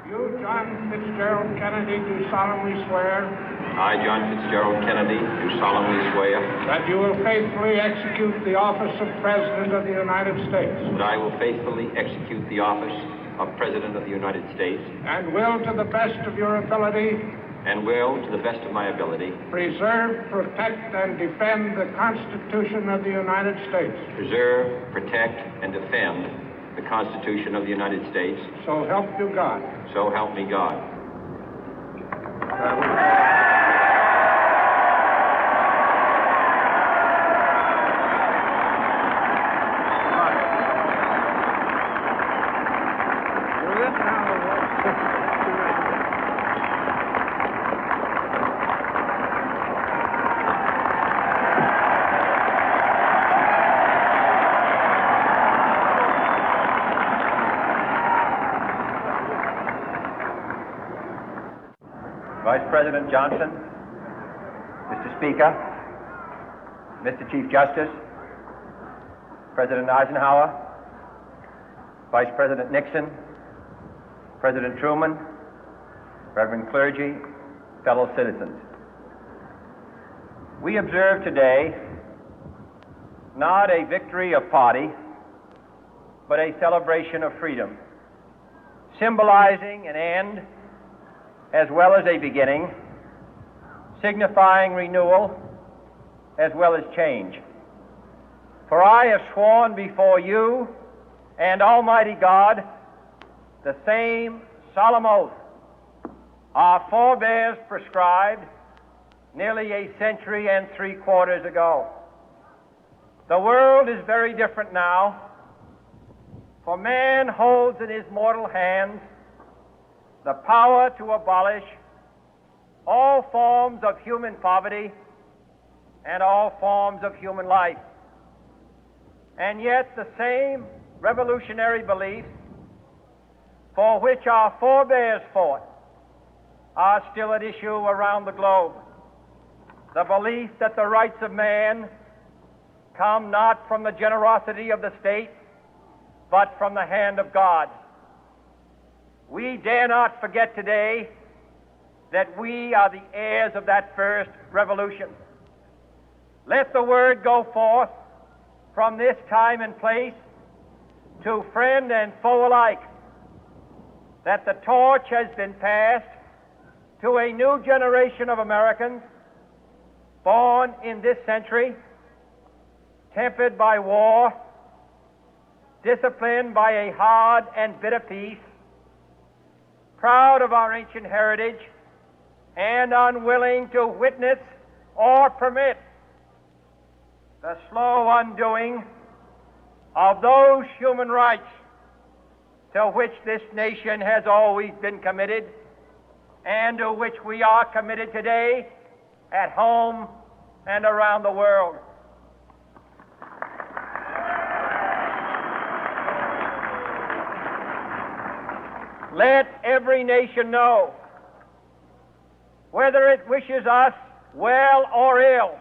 You, John Fitzgerald Kennedy, do solemnly swear. I, John Fitzgerald Kennedy, do solemnly swear. That you will faithfully execute the office of President of the United States. That I will faithfully execute the office of President of the United States. And will, to the best of your ability. And will, to the best of my ability. Preserve, protect, and defend the Constitution of the United States. Preserve, protect, and defend the Constitution of the United States. So help you God. So help me God. Vice President Johnson, Mr. Speaker, Mr. Chief Justice, President Eisenhower, Vice President Nixon, President Truman, Reverend clergy, fellow citizens. We observe today not a victory of party, but a celebration of freedom, symbolizing an end as well as a beginning, signifying renewal as well as change. For I have sworn before you and Almighty God the same solemn oath our forebears prescribed nearly a century and 3/4 ago. The world is very different now, for man holds in his mortal hands the power to abolish all forms of human poverty and all forms of human life. And yet the same revolutionary beliefs for which our forebears fought are still at issue around the globe. The belief that the rights of man come not from the generosity of the state, but from the hand of God. We dare not forget today that we are the heirs of that first revolution. Let the word go forth from this time and place to friend and foe alike that the torch has been passed to a new generation of Americans born in this century, tempered by war, disciplined by a hard and bitter peace, proud of our ancient heritage, and unwilling to witness or permit the slow undoing of those human rights to which this nation has always been committed and to which we are committed today at home and around the world. Let every nation know, whether it wishes us well or ill,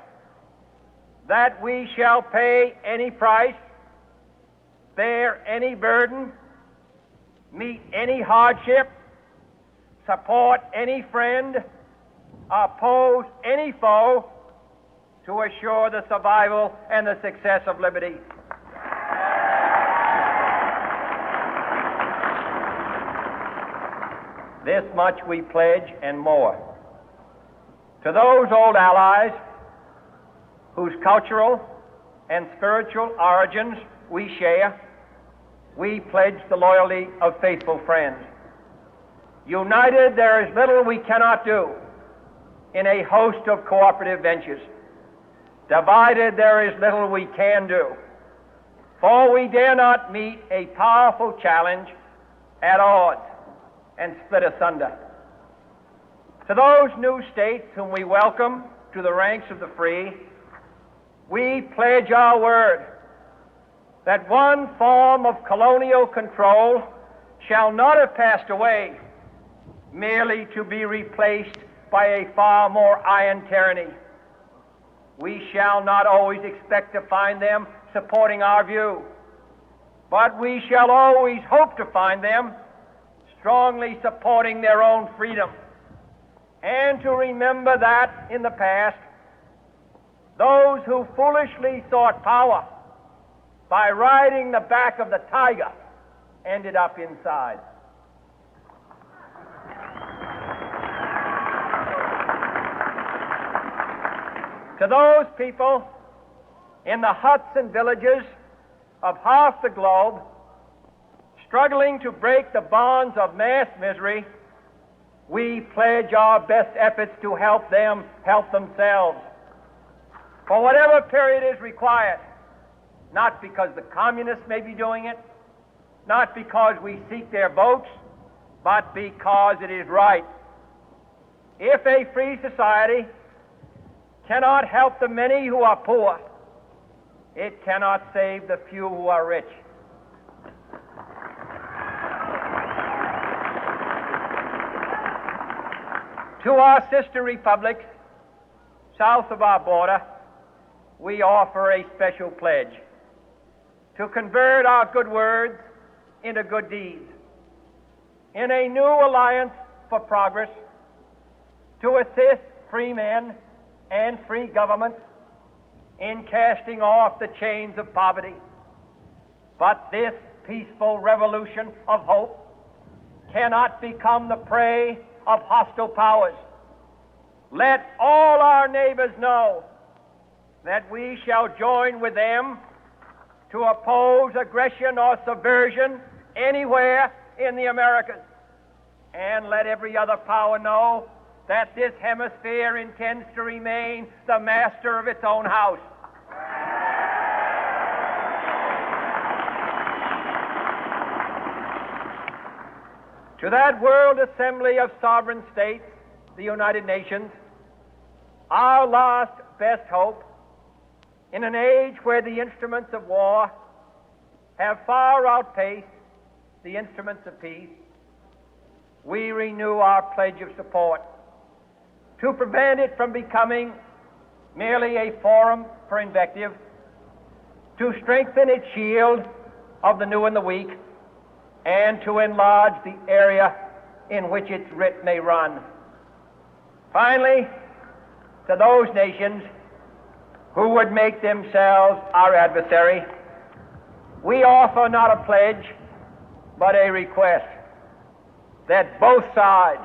that we shall pay any price, bear any burden, meet any hardship, support any friend, oppose any foe to assure the survival and the success of liberty. This much we pledge and more. To those old allies whose cultural and spiritual origins we share, we pledge the loyalty of faithful friends. United, there is little we cannot do in a host of cooperative ventures. Divided, there is little we can do, for we dare not meet a powerful challenge at odds and split asunder. To those new states whom we welcome to the ranks of the free, we pledge our word that one form of colonial control shall not have passed away, merely to be replaced by a far more iron tyranny. We shall not always expect to find them supporting our view, but we shall always hope to find them strongly supporting their own freedom, and to remember that in the past, those who foolishly sought power by riding the back of the tiger ended up inside. To those people in the huts and villages of half the globe struggling to break the bonds of mass misery, we pledge our best efforts to help them help themselves for whatever period is required, not because the communists may be doing it, not because we seek their votes, but because it is right. If a free society cannot help the many who are poor, it cannot save the few who are rich. To our sister republics south of our border, we offer a special pledge to convert our good words into good deeds, in a new alliance for progress, to assist free men and free governments in casting off the chains of poverty. But this peaceful revolution of hope cannot become the prey of hostile powers. Let all our neighbors know that we shall join with them to oppose aggression or subversion anywhere in the Americas. And let every other power know that this hemisphere intends to remain the master of its own house. To that World Assembly of Sovereign States, the United Nations, our last best hope, in an age where the instruments of war have far outpaced the instruments of peace, we renew our pledge of support to prevent it from becoming merely a forum for invective, to strengthen its shield of the new and the weak, and to enlarge the area in which its writ may run. Finally, to those nations who would make themselves our adversary, we offer not a pledge, but a request that both sides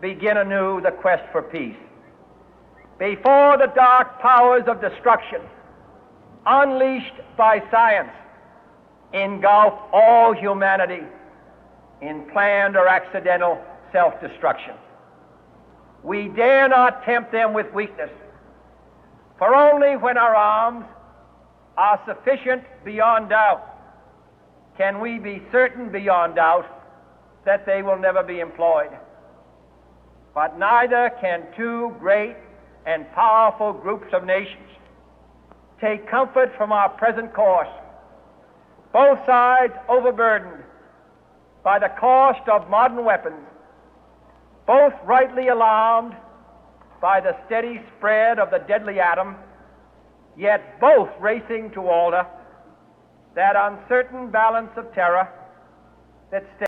begin anew the quest for peace. Before the dark powers of destruction, unleashed by science, engulf all humanity in planned or accidental self-destruction, we dare not tempt them with weakness, for only when our arms are sufficient beyond doubt can we be certain beyond doubt that they will never be employed. But neither can two great and powerful groups of nations take comfort from our present course, both sides overburdened by the cost of modern weapons, both rightly alarmed by the steady spread of the deadly atom, yet both racing to alter that uncertain balance of terror that